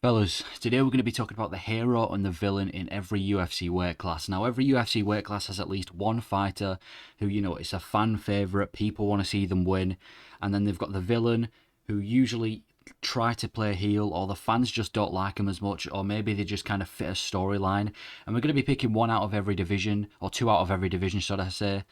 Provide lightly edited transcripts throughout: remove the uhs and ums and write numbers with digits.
Fellas, today we're going to be talking about the hero and the villain in every UFC weight class. Now, every UFC weight class has at least one fighter who, it's a fan favourite, people want to see them win. And then they've got the villain who usually try to play heel, or the fans just don't like him as much, or maybe they just kind of fit a storyline. And we're going to be picking one out of every division, or two out of every division, should I say.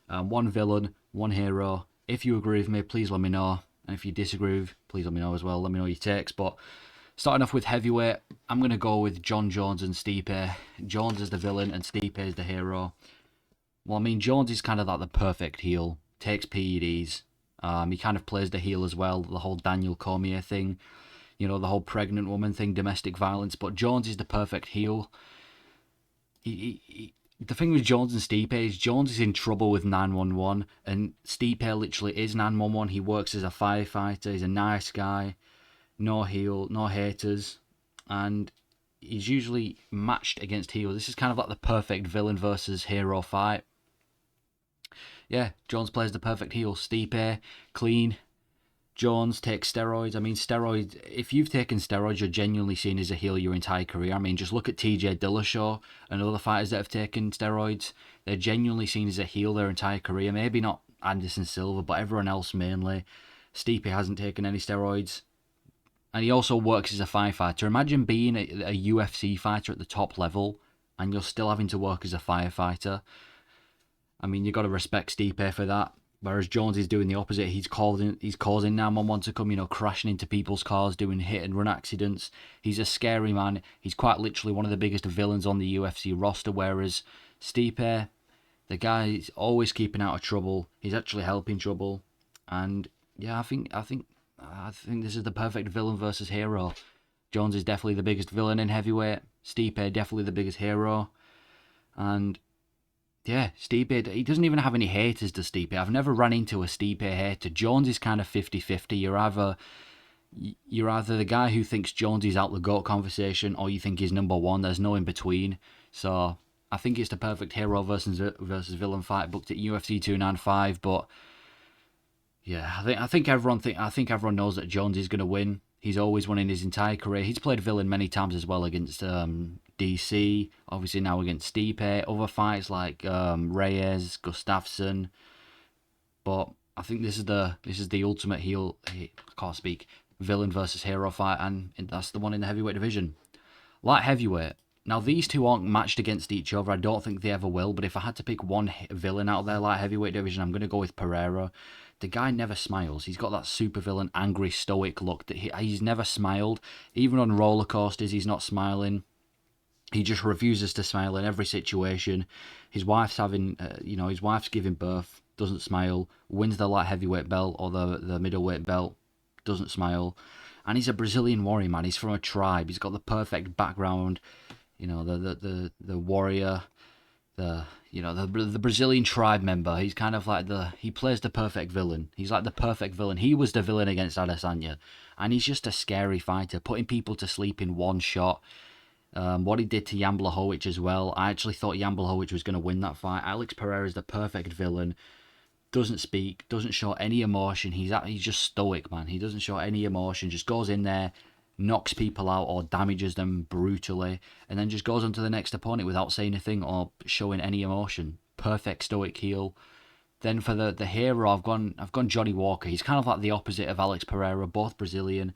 One villain, one hero. If you agree with me, please let me know. And if you disagree, please let me know as well. Let me know your takes. But starting off with heavyweight, I'm going to go with John Jones and Stipe. Jones is the villain and Stipe is the hero. Well, I mean, Jones is kind of like the perfect heel. Takes PEDs. He kind of plays the heel as well. The whole Daniel Cormier thing. The whole pregnant woman thing, domestic violence. But Jones is the perfect heel. The thing with Jones and Stipe is Jones is in trouble with 911. And Stipe literally is 911. He works as a firefighter. He's a nice guy. No heel, no haters, and he's usually matched against heels. This is kind of like the perfect villain versus hero fight. Yeah, Jones plays the perfect heel. Stipe, clean. Jones takes steroids. I mean, steroids, if you've taken steroids, you're genuinely seen as a heel your entire career. I mean, just look at TJ Dillashaw and other fighters that have taken steroids. They're genuinely seen as a heel their entire career. Maybe not Anderson Silva, but everyone else mainly. Stipe hasn't taken any steroids. And he also works as a firefighter. Imagine being a UFC fighter at the top level and you're still having to work as a firefighter. I mean, you've got to respect Stipe for that. Whereas Jones is doing the opposite. He's causing 911 to come, crashing into people's cars, doing hit and run accidents. He's a scary man. He's quite literally one of the biggest villains on the UFC roster. Whereas Stipe, the guy is always keeping out of trouble. He's actually helping trouble. And yeah, I think this is the perfect villain versus hero. Jones is definitely the biggest villain in heavyweight. Stipe definitely the biggest hero. And yeah, Stipe, he doesn't even have any haters to Stipe. I've never run into a Stipe hater. Jones is kind of 50-50. You're either the guy who thinks Jones is out the GOAT conversation, or you think he's number one. There's no in between. So I think it's the perfect hero versus villain fight booked at UFC 295. But yeah, I think everyone knows that Jones is going to win. He's always won in his entire career. He's played villain many times as well against DC. Obviously now against Stipe. Other fights like Reyes, Gustafsson. But I think this is the ultimate heel. I can't speak. Villain versus hero fight, and that's the one in the heavyweight division. Light heavyweight. Now these two aren't matched against each other. I don't think they ever will. But if I had to pick one villain out of their light heavyweight division, I'm going to go with Pereira. The guy never smiles. He's got that supervillain, angry, stoic look that he's never smiled. Even on roller coasters, he's not smiling. He just refuses to smile in every situation. His wife's his wife's giving birth, doesn't smile. Wins the light heavyweight belt or the middleweight belt, doesn't smile. And he's a Brazilian warrior, man. He's from a tribe. He's got the perfect background. The warrior. The Brazilian tribe member. He's kind of like he plays the perfect villain. He's like the perfect villain. He was the villain against Adesanya. And he's just a scary fighter, putting people to sleep in one shot. What he did to Jan Blachowicz as well. I actually thought Jan Blachowicz was going to win that fight. Alex Pereira is the perfect villain. Doesn't speak, doesn't show any emotion. He's just stoic, man. He doesn't show any emotion. Just goes in there, knocks people out or damages them brutally, and then just goes on to the next opponent without saying anything or showing any emotion. Perfect stoic heel. Then for the hero, I've gone Johnny Walker. He's kind of like the opposite of Alex Pereira, both Brazilian.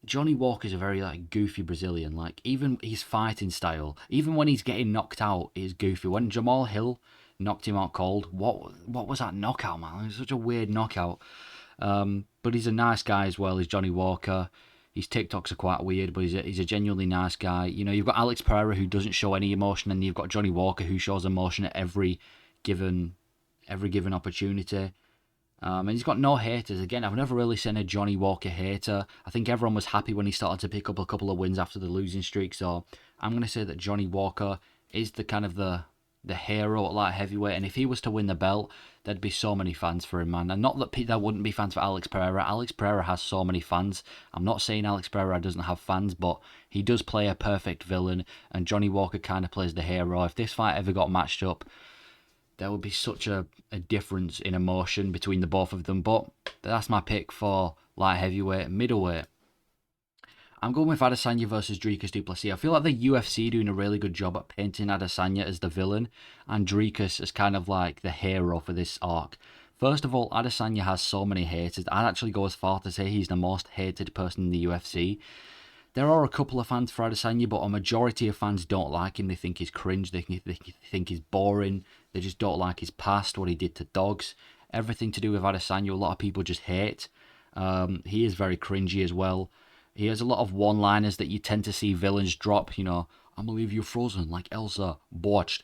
Johnny Walker's a very goofy Brazilian. Like even his fighting style, even when he's getting knocked out, is goofy. When Jamal Hill knocked him out cold, what was that knockout, man? It was such a weird knockout. But he's a nice guy as well. He's Johnny Walker. His TikToks are quite weird, but he's a genuinely nice guy. You've got Alex Pereira who doesn't show any emotion, and you've got Johnny Walker who shows emotion at every given opportunity. And he's got no haters. Again, I've never really seen a Johnny Walker hater. I think everyone was happy when he started to pick up a couple of wins after the losing streak. So I'm going to say that Johnny Walker is the kind of the hero at light heavyweight. And if he was to win the belt, there'd be so many fans for him, man. And not that there wouldn't be fans for Alex Pereira. Alex Pereira has so many fans. I'm not saying Alex Pereira doesn't have fans, but he does play a perfect villain. And Johnny Walker kind of plays the hero. If this fight ever got matched up, there would be such a difference in emotion between the both of them. But that's my pick for light heavyweight. Middleweight, I'm going with Adesanya versus Dricus du Plessis. I feel like the UFC doing a really good job at painting Adesanya as the villain and Dricus as kind of like the hero for this arc. First of all, Adesanya has so many haters. I'd actually go as far to say he's the most hated person in the UFC. There are a couple of fans for Adesanya, but a majority of fans don't like him. They think he's cringe. They think he's boring. They just don't like his past, what he did to dogs. Everything to do with Adesanya, a lot of people just hate. He is very cringy as well. He has a lot of one-liners that you tend to see villains drop. You know, I'm gonna leave you frozen like Elsa. Botched.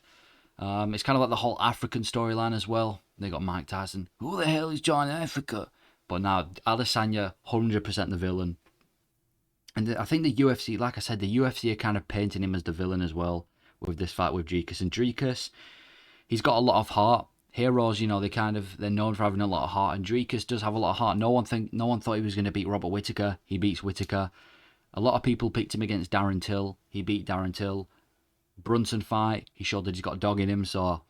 It's kind of like the whole African storyline as well. They got Mike Tyson. Who the hell is John Africa? But now Adesanya, 100% the villain. And I think the UFC, like I said, the UFC are kind of painting him as the villain as well with this fight with Dricus. And Dricus, he's got a lot of heart. Heroes, you know, they're known for having a lot of heart, and Dricus does have a lot of heart. No one thought he was going to beat Robert Whittaker. He beats Whittaker. A lot of people picked him against Darren Till. He beat Darren Till. Brunson fight, he showed that he's got a dog in him. So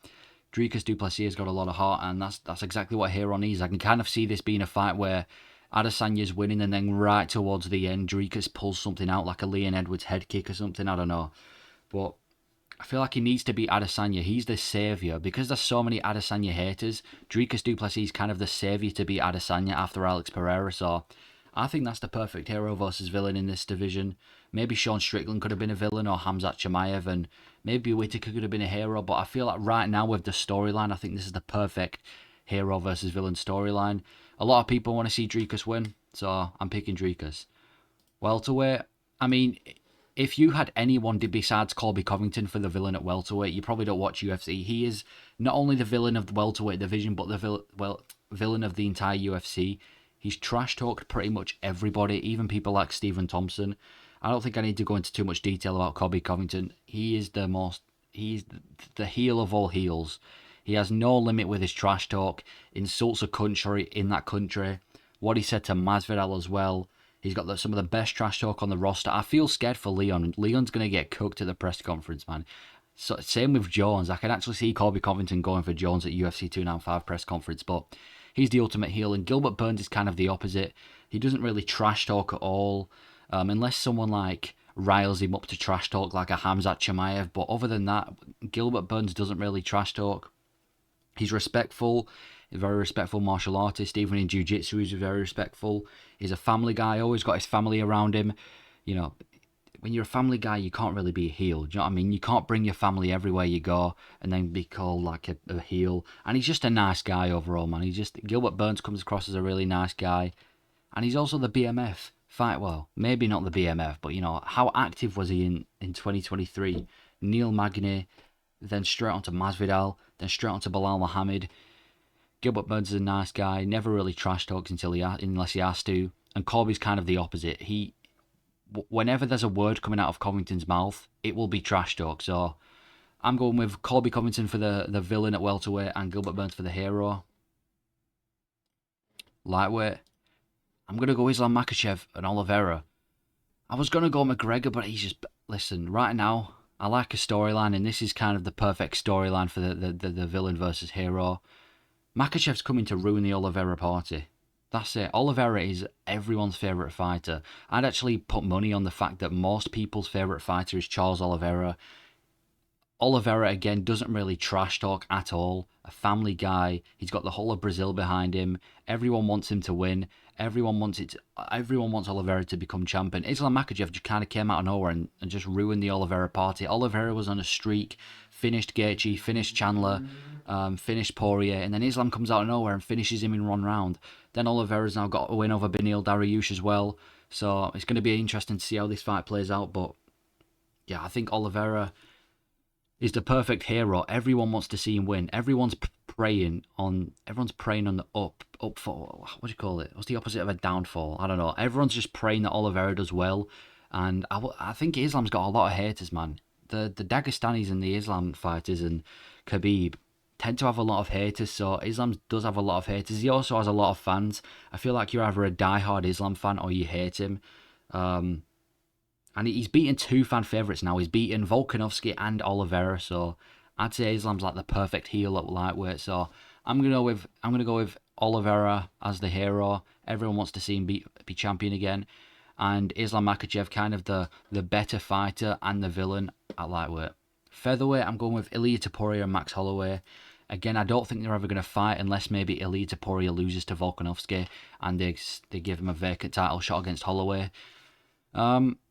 Dricus du Plessis has got a lot of heart, and that's exactly what a hero needs. I can kind of see this being a fight where Adesanya's winning, and then right towards the end, Dricus pulls something out like a Leon Edwards head kick or something. I don't know, but I feel like he needs to beat Adesanya. He's the saviour. Because there's so many Adesanya haters, Dricus du Plessis is kind of the saviour to beat Adesanya after Alex Pereira. So I think that's the perfect hero versus villain in this division. Maybe Sean Strickland could have been a villain, or Khamzat Chimaev, and maybe Whittaker could have been a hero. But I feel like right now with the storyline, I think this is the perfect hero versus villain storyline. A lot of people want to see Dricus win, so I'm picking Dricus. Welterweight, I mean, if you had anyone besides Colby Covington for the villain at welterweight, you probably don't watch UFC. He is not only the villain of the welterweight division, but the villain of the entire UFC. He's trash-talked pretty much everybody, even people like Stephen Thompson. I don't think I need to go into too much detail about Colby Covington. He's the heel of all heels. He has no limit with his trash talk, insults a country in that country. What he said to Masvidal as well. He's got some of the best trash talk on the roster. I feel scared for Leon. Leon's going to get cooked at the press conference, man. So, same with Jones. I can actually see Colby Covington going for Jones at UFC 295 press conference, but he's the ultimate heel. And Gilbert Burns is kind of the opposite. He doesn't really trash talk at all, unless someone like riles him up to trash talk like a Khamzat Chimaev. But other than that, Gilbert Burns doesn't really trash talk. He's respectful. A very respectful martial artist. Even in jiu-jitsu, he's very respectful. He's a family guy, always got his family around him. You know, when you're a family guy, you can't really be a heel. Do you know what I mean? You can't bring your family everywhere you go and then be called like a heel. And he's just a nice guy overall, man. Gilbert Burns comes across as a really nice guy. And he's also the BMF. Well, maybe not the BMF, but you know, how active was he in 2023? Neil Magny, then straight onto Masvidal, then straight onto Bilal Muhammad. Gilbert Burns is a nice guy, never really trash talks unless he has to. And Colby's kind of the opposite. Whenever there's a word coming out of Covington's mouth, it will be trash talk. So I'm going with Colby Covington for the villain at welterweight and Gilbert Burns for the hero. Lightweight, I'm going to go Islam Makhachev and Oliveira. I was going to go McGregor, but listen, right now, I like a storyline, and this is kind of the perfect storyline for the villain versus hero. Makhachev's coming to ruin the Oliveira party. That's it. Oliveira is everyone's favourite fighter. I'd actually put money on the fact that most people's favourite fighter is Charles Oliveira. Oliveira, again, doesn't really trash talk at all. A family guy. He's got the whole of Brazil behind him. Everyone wants him to win. Everyone wants Oliveira to become champion. Islam Makhachev just kind of came out of nowhere and just ruined the Oliveira party. Oliveira was on a streak, finished Gaethje, finished Chandler, finished Poirier, and then Islam comes out of nowhere and finishes him in 1 round. Then Oliveira's now got a win over Beneil Dariush as well. So it's going to be interesting to see how this fight plays out. But yeah, I think Oliveira is the perfect hero. Everyone wants to see him win. Everyone's preying on the upfall. What do you call it? What's the opposite of a downfall? I don't know. Everyone's just praying that Oliveira does well. And I think Islam's got a lot of haters, man. The Dagestanis and the Islam fighters and Khabib tend to have a lot of haters, so Islam does have a lot of haters. He also has a lot of fans. I feel like you're either a diehard Islam fan or you hate him. And he's beaten 2 fan favourites now. He's beaten Volkanovski and Oliveira, so I'd say Islam's like the perfect heel at lightweight. So I'm gonna go with Oliveira as the hero. Everyone wants to see him be champion again. and Islam Makhachev kind of the better fighter and the villain at lightweight. Featherweight, I'm going with Ilia Topuria and Max Holloway. Again, I don't think they're ever going to fight unless maybe Ilia Topuria loses to Volkanovski and they give him a vacant title shot against Holloway.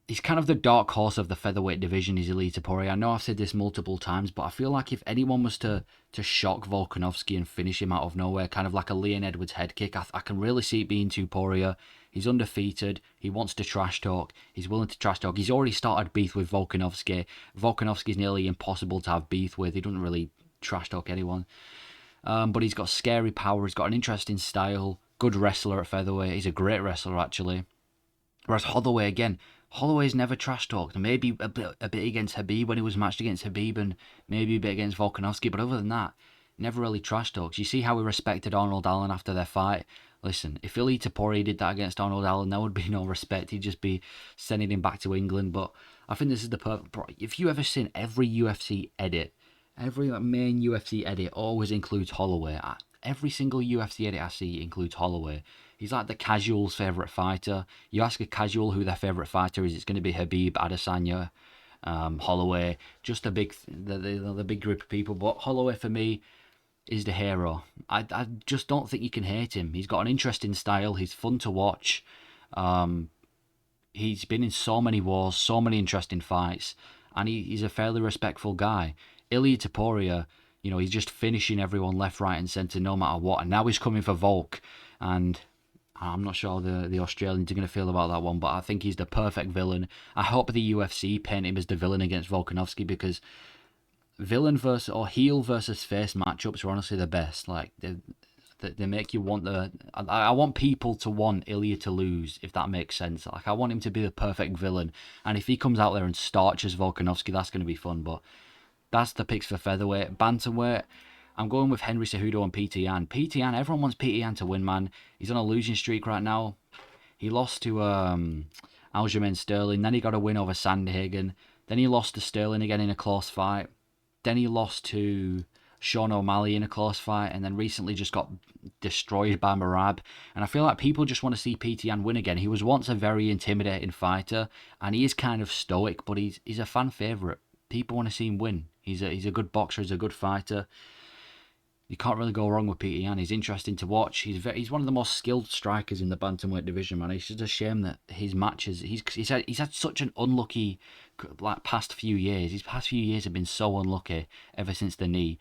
He's kind of the dark horse of the featherweight division, is Ilia Topuria. I know I've said this multiple times, but I feel like if anyone was to shock Volkanovski and finish him out of nowhere, kind of like a Leon Edwards head kick, I can really see it being Topuria. He's undefeated. He wants to trash talk. He's willing to trash talk. He's already started beef with Volkanovski. Volkanovski's nearly impossible to have beef with. He doesn't really trash talk anyone. But he's got scary power. He's got an interesting style. Good wrestler at featherweight. He's a great wrestler, actually. Whereas Holloway, again, Holloway's never trash talked. Maybe a bit against Khabib when he was matched against Khabib, and maybe a bit against Volkanovski. But other than that, never really trash talks. You see how he respected Arnold Allen after their fight. Listen, if Ilia Topuria did that against Arnold Allen, there would be no respect. He'd just be sending him back to England. But I think this is the perfect. If you ever seen every UFC edit, every main UFC edit always includes Holloway. Every single UFC edit I see includes Holloway. He's like the casual's favourite fighter. You ask a casual who their favourite fighter is, it's going to be Khabib, Adesanya, Holloway, just the big group of people. But Holloway for me is the hero. I just don't think you can hate him. He's got an interesting style. He's fun to watch. He's been in so many wars, so many interesting fights, and he's a fairly respectful guy. Ilia Topuria, he's just finishing everyone left, right, and centre no matter what. And now he's coming for Volk, and I'm not sure how the Australians are going to feel about that one, but I think he's the perfect villain. I hope the UFC paint him as the villain against Volkanovski, because villain versus or heel versus face matchups are honestly the best. Like they make you want I want people to want Ilia to lose, if that makes sense. Like I want him to be the perfect villain, and if he comes out there and starches Volkanovski, that's going to be fun. But that's the picks for featherweight. Bantamweight, I'm going with Henry Cejudo and Peter Yan. Peter Yan, everyone wants Peter Yan to win, man. He's on a losing streak right now. He lost to Aljamain Sterling, then he got a win over Sandhagen, then he lost to Sterling again in a close fight, then he lost to Sean O'Malley in a close fight, and then recently just got destroyed by Merab. And I feel like people just want to see Peter Yan win again. He was once a very intimidating fighter, and he is kind of stoic, but he's a fan favourite. People want to see him win. He's a good boxer, he's a good fighter. You can't really go wrong with Peter Yan. He's interesting to watch. He's one of the most skilled strikers in the bantamweight division, man. It's just a shame that his matches. He's had such an unlucky past few years. His past few years have been so unlucky ever since the knee.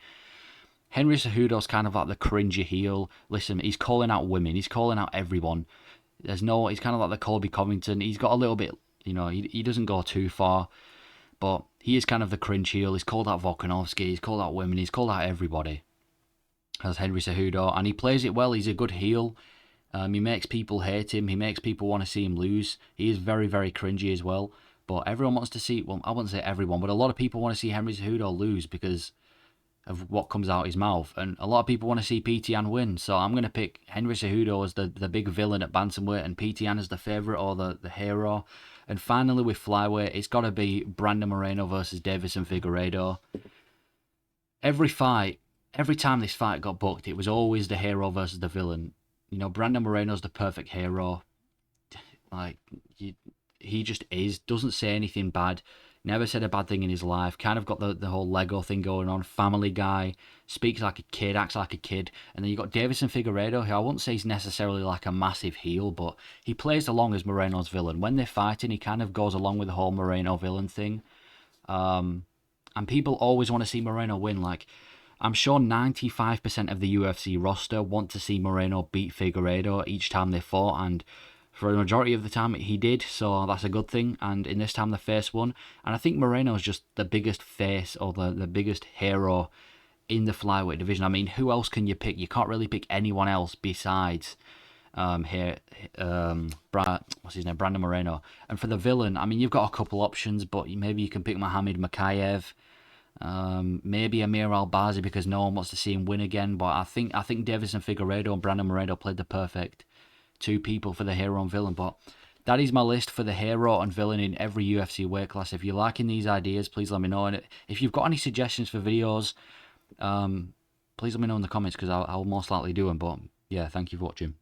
Henry Cejudo's kind of like the cringy heel. Listen, he's calling out women. He's calling out everyone. He's kind of like the Colby Covington. He's got a little bit, he doesn't go too far, but he is kind of the cringe heel. He's called out Volkanovski. He's called out women. He's called out everybody. As Henry Cejudo, and he plays it well. He's a good heel. He makes people hate him. He makes people want to see him lose. He is very, very cringy as well. But everyone wants to see, well, I wouldn't say everyone, but a lot of people want to see Henry Cejudo lose because of what comes out his mouth. And a lot of people want to see Peter Yan win. So I'm going to pick Henry Cejudo as the big villain at bantamweight and Peter Yan as the favourite or the hero. And finally with flyweight, it's got to be Brandon Moreno versus Davison Figueiredo. Every time this fight got booked, it was always the hero versus the villain. Brandon Moreno's the perfect hero. He just is. Doesn't say anything bad. Never said a bad thing in his life. Kind of got the whole Lego thing going on. Family guy. Speaks like a kid. Acts like a kid. And then you got Davison Figueiredo, who I wouldn't say he's necessarily like a massive heel, but he plays along as Moreno's villain. When they're fighting, he kind of goes along with the whole Moreno villain thing. And people always want to see Moreno win. I'm sure 95% of the UFC roster want to see Moreno beat Figueiredo each time they fought, and for the majority of the time he did, so that's a good thing. And in this time the face won, and I think Moreno is just the biggest face or the biggest hero in the flyweight division. I mean, who else can you pick? You can't really pick anyone else besides Brandon Moreno. And for the villain, I mean, you've got a couple options, but maybe you can pick Mohamed Makayev. Maybe Amir Albazi, because no one wants to see him win again. But I think Davison Figueiredo and Brandon Moreno played the perfect two people for the hero and villain. But that is my list for the hero and villain in every UFC weight class. If you're liking these ideas, please let me know. And if you've got any suggestions for videos, please let me know in the comments, because I'll most likely do them. But yeah, thank you for watching.